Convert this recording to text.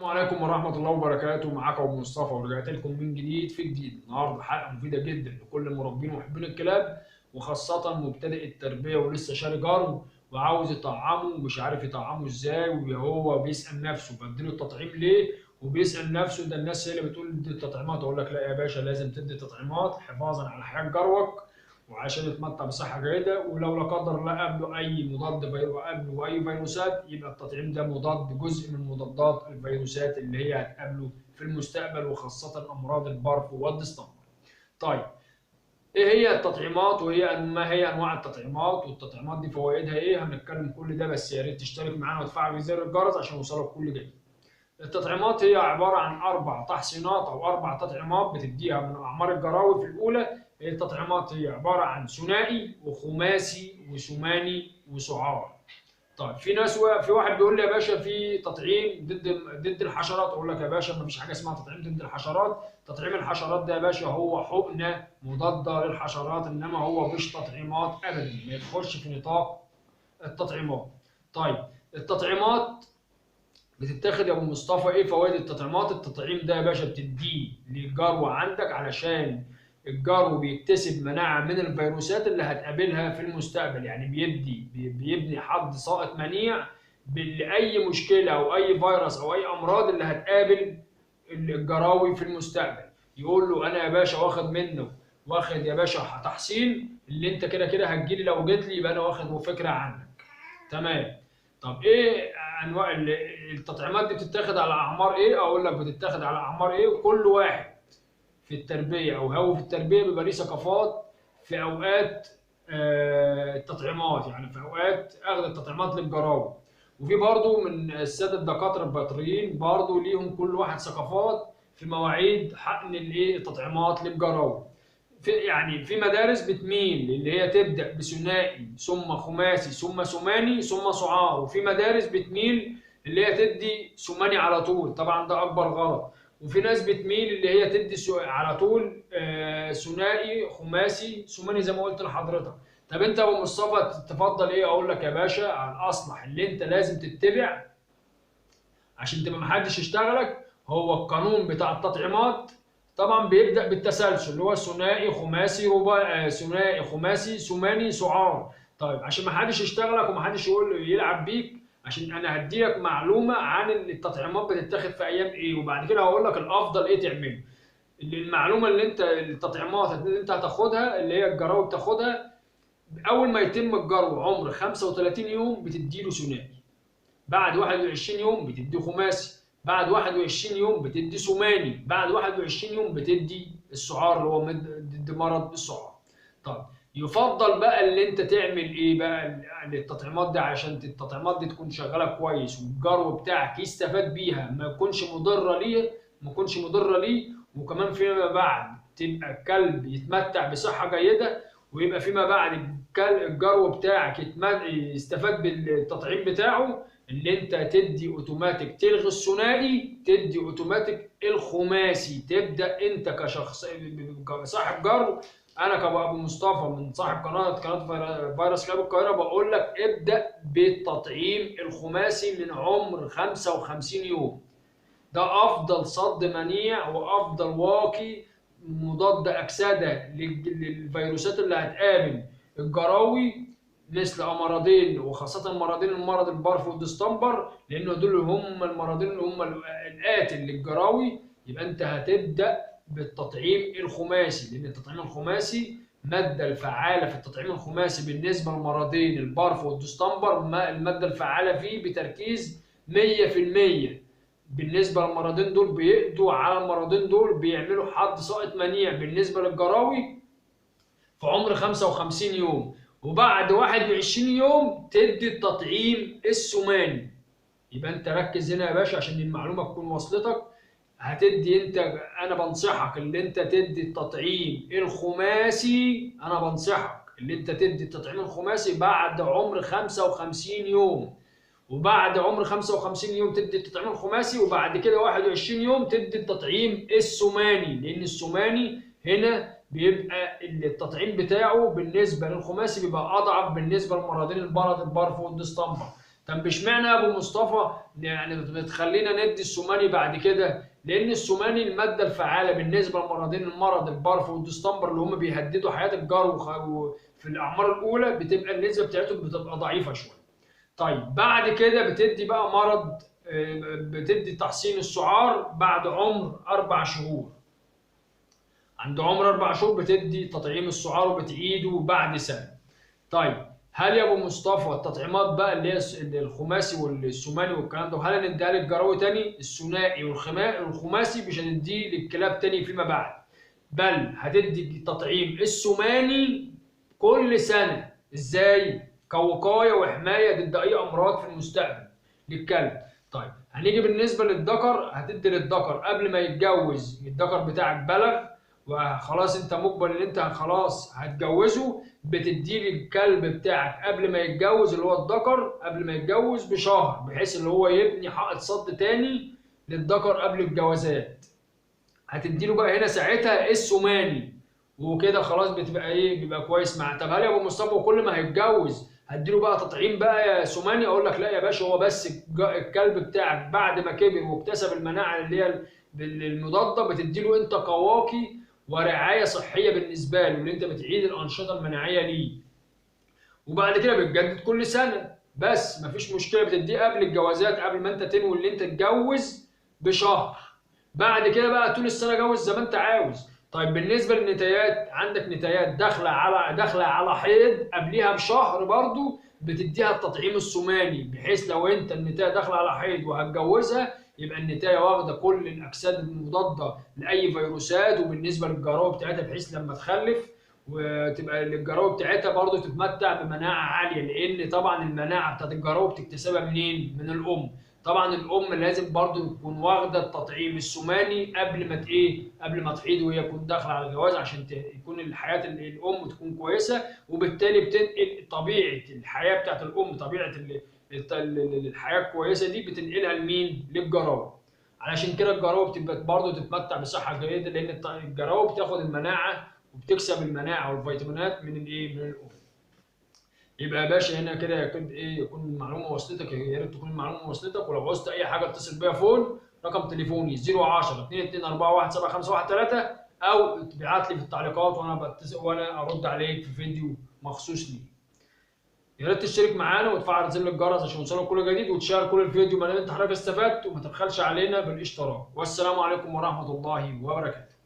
عليكم ورحمة الله وبركاته. معاكم أبو مصطفى ورجعت لكم من جديد في جديد. النهارده حلقة مفيدة جدا لكل المربين ومحبين الكلاب، وخاصة مبتدئ التربية ولسه شاري جرو وعاوز يطعمه ومش عارف يطعمه ازاي، وهو بيسأل نفسه بديله التطعيم ليه؟ وبيسأل نفسه ده الناس هي اللي بتقول ادي التطعيمات. أقول لك لا يا باشا، لازم تدي تطعيمات حفاظا على حياة جروك وعشان يتمتع بصحة جيدة، ولو لا قدر الله قابله أي مضاد قابله أي فيروسات يبقى التطعيم ده مضاد، جزء من مضادات الفيروسات اللي هي هتقابله في المستقبل، وخاصة أمراض البرف والدستامبر. طيب، إيه هي التطعيمات ما هي أنواع التطعيمات والتطعيمات دي فوائدها إيه؟ هنتكلم كل ده، بس يا ريت تشترك معانا وتفعل زر الجرس عشان يوصلك كل جديد. التطعيمات هي عبارة عن 4 تحصينات أو 4 تطعيمات بتديها من أعمار الجراوي. في الأولى التطعيمات هي عبارة عن ثنائي وخماسي وثماني وسعار. طيب، في واحد بيقول لي يا باشا في تطعيم ضد الحشرات. أقول لك يا باشا ما فيش حاجة اسمها تطعيم ضد الحشرات. تطعيم الحشرات ده يا باشا هو حقنة مضادة للحشرات، إنما هو مش تطعيمات أبدا، ما يدخلش في نطاق التطعيمات. طيب، التطعيمات بتتاخد يا ابو مصطفى. ايه فوائد التطعيمات؟ التطعيم ده يا باشا بتديه للجرو عندك علشان الجرو بيكتسب مناعه من الفيروسات اللي هتقابلها في المستقبل، يعني بيبني حد ساقط منيع لاي مشكله او اي فيروس او اي امراض اللي هتقابل الجراوي في المستقبل. يقول له انا يا باشا واخد يا باشا تحصين اللي انت كده كده هتجيلي، لو جيت لي يبقى انا واخد فكره عنك. تمام. طب ايه انواع التطعيمات دي؟ بتتاخد على اعمار ايه؟ اقول لك بتتاخد على اعمار ايه. وكل واحد في التربيه او هو في التربيه بيبقى ليه ثقافات في اوقات التطعيمات، يعني في اوقات اخذ التطعيمات للجراوي. وفي برضه من الساده الدكاتره البيطريين برضه ليهم كل واحد ثقافات في مواعيد حقن التطعيمات للجراوي. في مدارس بتميل اللي هي تبدأ بثنائي ثم خماسي ثم ثماني ثم سعار، وفي مدارس بتميل اللي هي تدي ثماني على طول. طبعا ده أكبر غلط. وفي ناس بتميل اللي هي تدي على طول ثنائي خماسي ثماني زي ما قلت لحضرتك. طب انت يا ابو مصطفى تفضل ايه؟ اقول لك يا باشا على الاصلح اللي انت لازم تتبع عشان تبقى محدش يشتغلك هو القانون بتاع التطعيمات. طبعا بيبدا بالتسلسل اللي هو ثنائي خماسي رباعي، ثنائي خماسي ثماني سعار. طيب، عشان ما حدش يشتغلك وما حدش يلعب بيك، عشان انا هديلك معلومه عن التطعيمات بتتاخد في ايام ايه، وبعد كده هقول لك الافضل ايه تعمله. المعلومه اللي انت التطعيمات اللي انت هتاخدها اللي هي الجراوي بتاخدها اول ما يتم الجرو عمر 35 يوم بتديله ثنائي، بعد 21 يوم بتدي خماسي، بعد 21 يوم بتدي ثماني، بعد 21 يوم بتدي السعار اللي هو ضد مرض السعار. طب يفضل بقى اللي انت تعمل ايه بقى للتطعيمات دي عشان التطعيمات دي تكون شغاله كويس والجرو بتاعك يستفاد بيها، ما يكونش مضره ليه، وكمان فيما بعد تبقى الكلب يتمتع بصحه جيده، ويبقى فيما بعد الجرو بتاعك يستفاد بالتطعيم بتاعه. اللي انت تدي اوتوماتيك تلغي الثنائي، تدي اوتوماتيك الخماسي. تبدا انت كشخص صاحب جرو، انا كابو مصطفى من صاحب قناه فيروس كلاب القاهره بقول لك ابدا بالتطعيم الخماسي من عمر 55 يوم. ده افضل صد منيع وافضل واقي مضاد اكسده للفيروسات اللي هتقابل الجراوي، مثل مرضين وخاصه مرض البرف والدستمبر، لانه دول هم المرضين اللي هم القاتل للجراوي. يبقى انت هتبدا بالتطعيم الخماسي، لان التطعيم الخماسي الماده الفعاله في التطعيم الخماسي بالنسبه لمرضين البرف والدستمبر الماده الفعاله فيه بتركيز 100%. بالنسبه للمرضين دول بيقضوا على المرضين دول، بيعملوا حد ساقط منيع بالنسبه للجراوي في عمر 55 يوم. وبعد 21 يوم تدي التطعيم الثماني. يبقى انت ركز هنا يا باشا عشان المعلومه تكون وصلتك. هتدي انت، انا بنصحك اللي انت تدي التطعيم الخماسي، انا بنصحك اللي انت تدي التطعيم الخماسي بعد عمر 55 يوم، وبعد عمر 55 يوم تدي التطعيم الخماسي، وبعد كده 21 يوم تدي التطعيم الثماني، لان الثماني هنا بيبقى التطعيم بتاعه بالنسبه للخماسي بيبقى اضعف بالنسبه لمرضين البرد البرف والدستامبر. طب اشمعنى يا ابو مصطفى يعني بتخلينا ندي السوماني بعد كده؟ لان السوماني الماده الفعاله بالنسبه لمرضين المرض البرف والديستمبر اللي هم بيهددوا حياه الجار في الاعمار الاولى بتبقى النسبه بتاعتهم بتبقى ضعيفه شويه. طيب بعد كده بتدي بقى مرض بتدي تحصين السعار بعد عمر 4 شهور. عند عمر 4 شهور بتدي تطعيم السعار وبتعيده بعد سنه. طيب هل يا ابو مصطفى التطعيمات بقى اللي هي الخماسي والسوماني والكلام ده، هل هنديها للجراوي تاني؟ الثنائي والخماسي مش هنديه للكلاب تاني فيما بعد، بل هتدي تطعيم السوماني كل سنه. ازاي؟ كوقايه وحمايه ضد اي امراض في المستقبل للكلب. طيب هنيجي بالنسبه للذكر، هتدي للذكر قبل ما يتجوز، الذكر بتاعك بلغ وخلاص انت مقبل ان انت خلاص هتجوزه، بتديه للكلب بتاعك قبل ما يتجوز اللي هو الذكر قبل ما يتجوز بشهر، بحيث اللي هو يبني حائط صد تاني للذكر قبل الجوازات. هتديله بقى هنا ساعتها السوماني، وكده خلاص بتبقى ايه، بيبقى كويس معاه. طب هل يا ابو مصطفى كل ما هيتجوز هديله بقى تطعيم بقى يا سوماني؟ اقول لك لا يا باشا، هو بس الكلب بتاعك بعد ما كبر واكتسب المناعه اللي هي المضاده بتديله انت قواقي ورعايه صحيه بالنسبه له، اللي انت بتعيد الانشطه المناعيه ليه. وبعد كده بتجدد كل سنه، بس مفيش مشكله، بتديه قبل الجوازات قبل ما انت تنوي اللي انت تتجوز بشهر. بعد كده بقى طول السنه جوز زي ما انت عاوز. طيب بالنسبه للنتايات، عندك نتايات داخله على حيض قبليها بشهر برضو بتديها التطعيم السوماني، بحيث لو انت النتايه داخله على حيض وهتجوزها يبقى النتايه واخده كل الاجساد المضاده لاي فيروسات، وبالنسبه للجراوه بتاعتها بحيث لما تخلف وتبقى الجراوه بتاعتها برضو تتمتع بمناعه عاليه، لان طبعا المناعه بتاعت الجراوه بتكتسبها منين؟ من الام. طبعا الام لازم برضو تكون واخده التطعيم السوماني قبل ما قبل ما تحيض وهي تكون داخله على الجواز، عشان يكون الحياه الام تكون كويسه، وبالتالي بتنقل طبيعه الحياه بتاعت الام، طبيعه الحياه الكويسه دي بتنقلها لمين؟ للجراوه. علشان كده الجراوه بتبقى برضو تتمتع بصحه جيده، لان الجراوه بتاخد المناعه وبتكسب المناعه والفيتامينات من من الام. يبقى يا باشا هنا كده يكون المعلومه وصلتك، يا ريت تكون المعلومه وصلتك. ولو عوزت اي حاجه اتصل بيا فون، رقم تليفوني 010 22417513، او تبعت لي في التعليقات وانا بتصل وانا ارد عليك في فيديو مخصوص لي. يا ريت تشترك معانا وتفعل زر الجرس عشان يوصلك كل جديد، وتشير كل الفيديو ما دام انت حضرتك استفدت، وما تبخلش علينا بالاشتراك. والسلام عليكم ورحمه الله وبركاته.